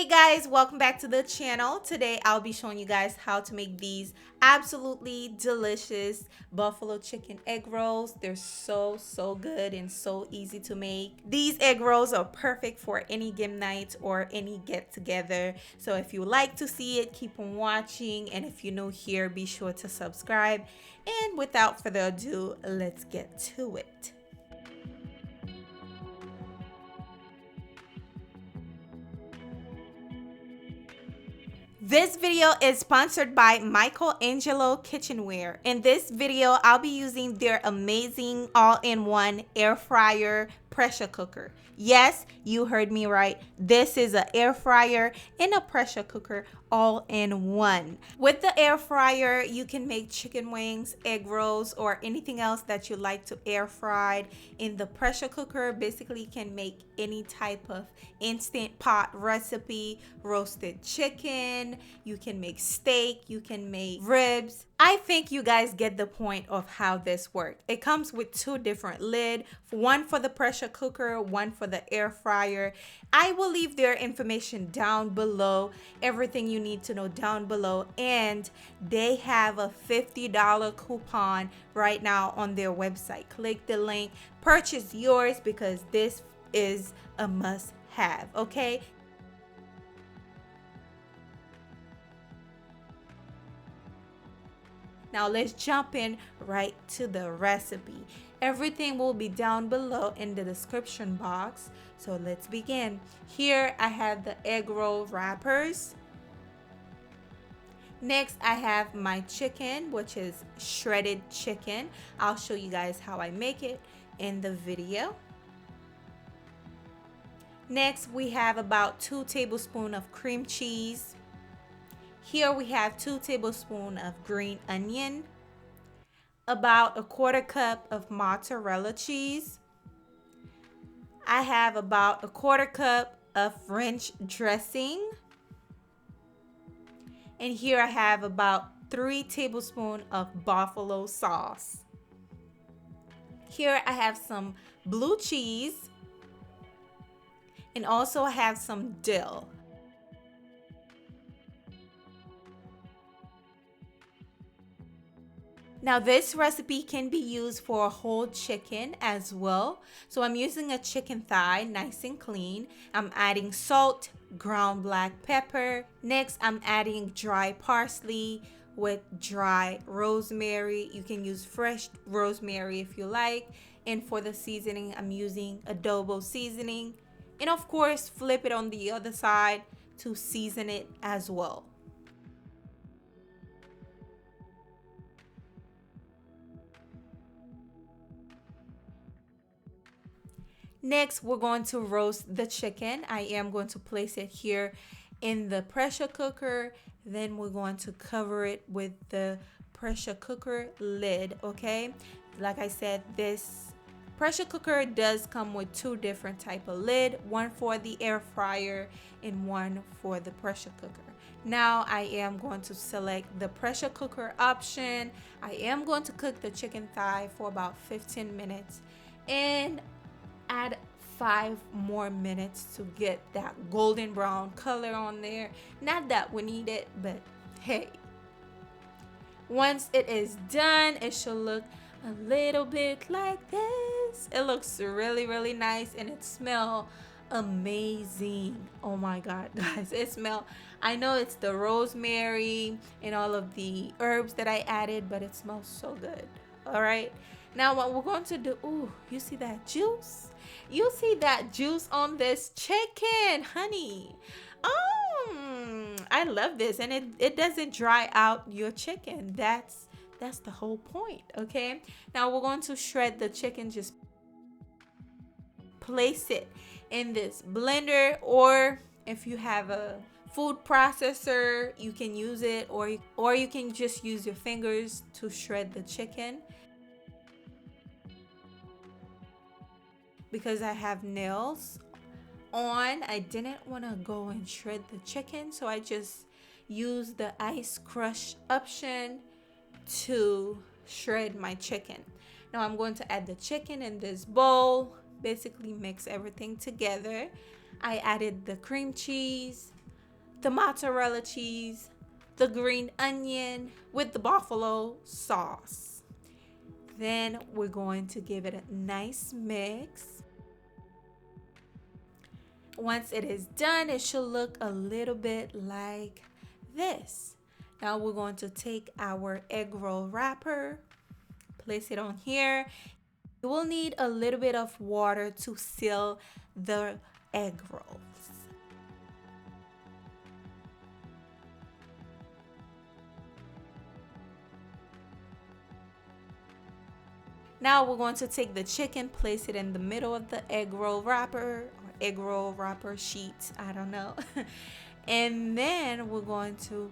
Guys, welcome back to the channel. Today I'll be showing you guys how to make these absolutely delicious buffalo chicken egg rolls. They're so good and so easy to make. These egg rolls are perfect for any game night or any get together. So if you like to see it, keep on watching, and if you're new here, be sure to subscribe. And without further ado, let's get to it. This video is sponsored by MichelAngelo Kitchenware. In this video, I'll be using their amazing all-in-one air fryer pressure cooker. Yes, you heard me right. This is an air fryer and a pressure cooker all in one. With the air fryer, you can make chicken wings, egg rolls, or anything else that you like to air fried. In the pressure cooker, basically you can make any type of instant pot recipe, roasted chicken, you can make steak, you can make ribs. I think you guys get the point of how this works. It comes with two different lids, one for the pressure cooker, one for the air fryer. I will leave their information down below, everything you need to know down below, and they have a $50 coupon right now on their website. Click the link, purchase yours, because this is a must-have, okay? Now let's jump in right to the recipe. Everything will be down below in the description box. So let's begin. Here I have the egg roll wrappers. Next I have my chicken, which is shredded chicken. I'll show you guys how I make it in the video. Next we have about 2 tablespoons of cream cheese. Here we have 2 tablespoons of green onion, about 1/4 cup of mozzarella cheese. I have about 1/4 cup of French dressing. And here I have about 3 tablespoons of buffalo sauce. Here I have some blue cheese, and also I have some dill. Now this recipe can be used for a whole chicken as well. So I'm using a chicken thigh, nice and clean. I'm adding salt, ground black pepper. Next I'm adding dry parsley with dry rosemary. You can use fresh rosemary if you like. And for the seasoning, I'm using adobo seasoning. And of course, flip it on the other side to season it as well. Next, we're going to roast the chicken. I am going to place it here in the pressure cooker. Then we're going to cover it with the pressure cooker lid, okay? Like I said, this pressure cooker does come with 2 different type of lid, one for the air fryer and one for the pressure cooker. Now I am going to select the pressure cooker option. I am going to cook the chicken thigh for about 15 minutes and add 5 more minutes to get that golden brown color on there. Not that we need it, but hey, once it is done, it should look a little bit like this. It looks really nice, and it smells amazing. Oh my god, guys, it smells, I know it's the rosemary and all of the herbs that I added, but it smells so good. All right, now what we're going to do, ooh, you see that juice? You see that juice on this chicken, honey. I love this, and it doesn't dry out your chicken. That's the whole point, okay? Now we're going to shred the chicken. Just place it in this blender, or if you have a food processor, you can use it, or you can just use your fingers to shred the chicken. Because I have nails on, I didn't want to go and shred the chicken, so I just used the ice crush option to shred my chicken. Now I'm going to add the chicken in this bowl, basically mix everything together. I added the cream cheese, the mozzarella cheese, the green onion with the buffalo sauce. Then we're going to give it a nice mix. Once it is done, it should look a little bit like this. Now we're going to take our egg roll wrapper, place it on here. You will need a little bit of water to seal the egg rolls. Now we're going to take the chicken, place it in the middle of the egg roll wrapper or egg roll wrapper sheet, I don't know. And then we're going to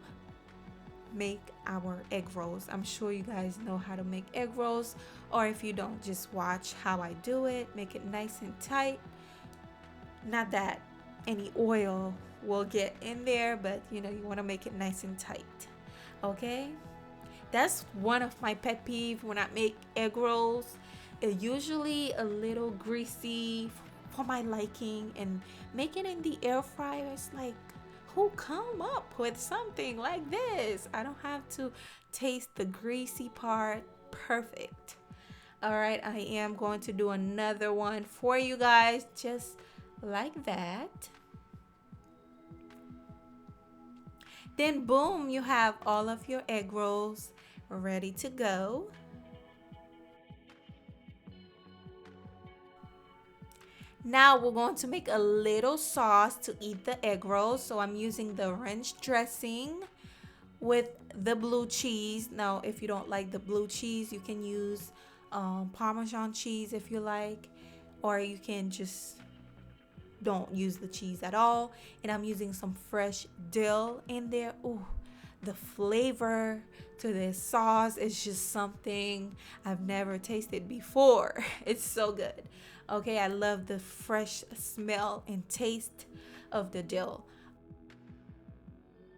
make our egg rolls. I'm sure you guys know how to make egg rolls, or if you don't, just watch how I do it. Make it nice and tight. Not that any oil will get in there, but you know, you want to make it nice and tight. Okay? That's one of my pet peeves when I make egg rolls. It's usually a little greasy for my liking, and making it in the air fryer is like, who come up with something like this? I don't have to taste the greasy part. Perfect. All right, I am going to do another one for you guys, just like that. Then boom, you have all of your egg rolls ready to go. Now we're going to make a little sauce to eat the egg rolls. So I'm using the ranch dressing with the blue cheese. Now if you don't like the blue cheese, you can use Parmesan cheese if you like, or you can just don't use the cheese at all. And I'm using some fresh dill in there. Ooh, the flavor to this sauce is just something I've never tasted before. It's so good. Okay, I love the fresh smell and taste of the dill.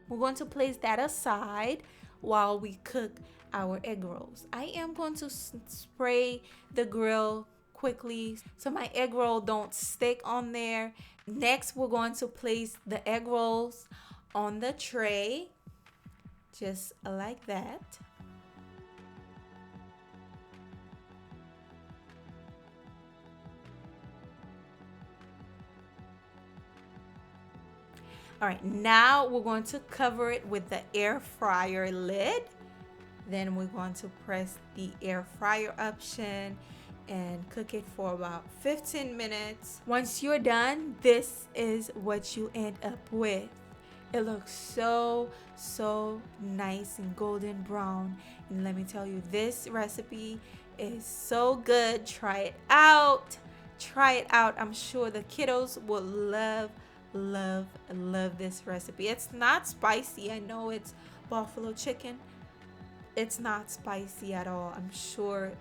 We're going to place that aside while we cook our egg rolls. I am going to spray the grill quickly so my egg roll don't stick on there. Next, we're going to place the egg rolls on the tray, just like that. All right, now we're going to cover it with the air fryer lid. Then we're going to press the air fryer option and cook it for about 15 minutes. Once you're done, this is what you end up with. It looks so nice and golden brown. And let me tell you, this recipe is so good. Try it out. Try it out. I'm sure the kiddos will love this recipe. It's not spicy. I know it's buffalo chicken. It's not spicy at all. I'm sure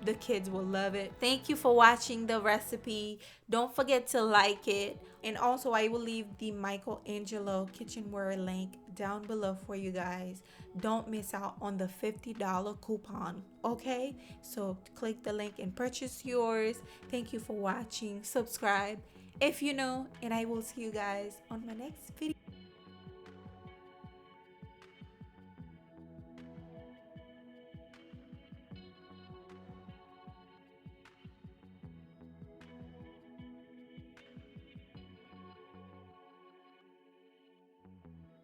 the kids will love it. Thank you for watching the recipe. Don't forget to like it. And also, I will leave the MichelAngelo kitchenware link down below for you guys. Don't miss out on the $50 coupon, okay? So click the link and purchase yours. Thank you for watching. Subscribe if you know, and I will see you guys on my next video.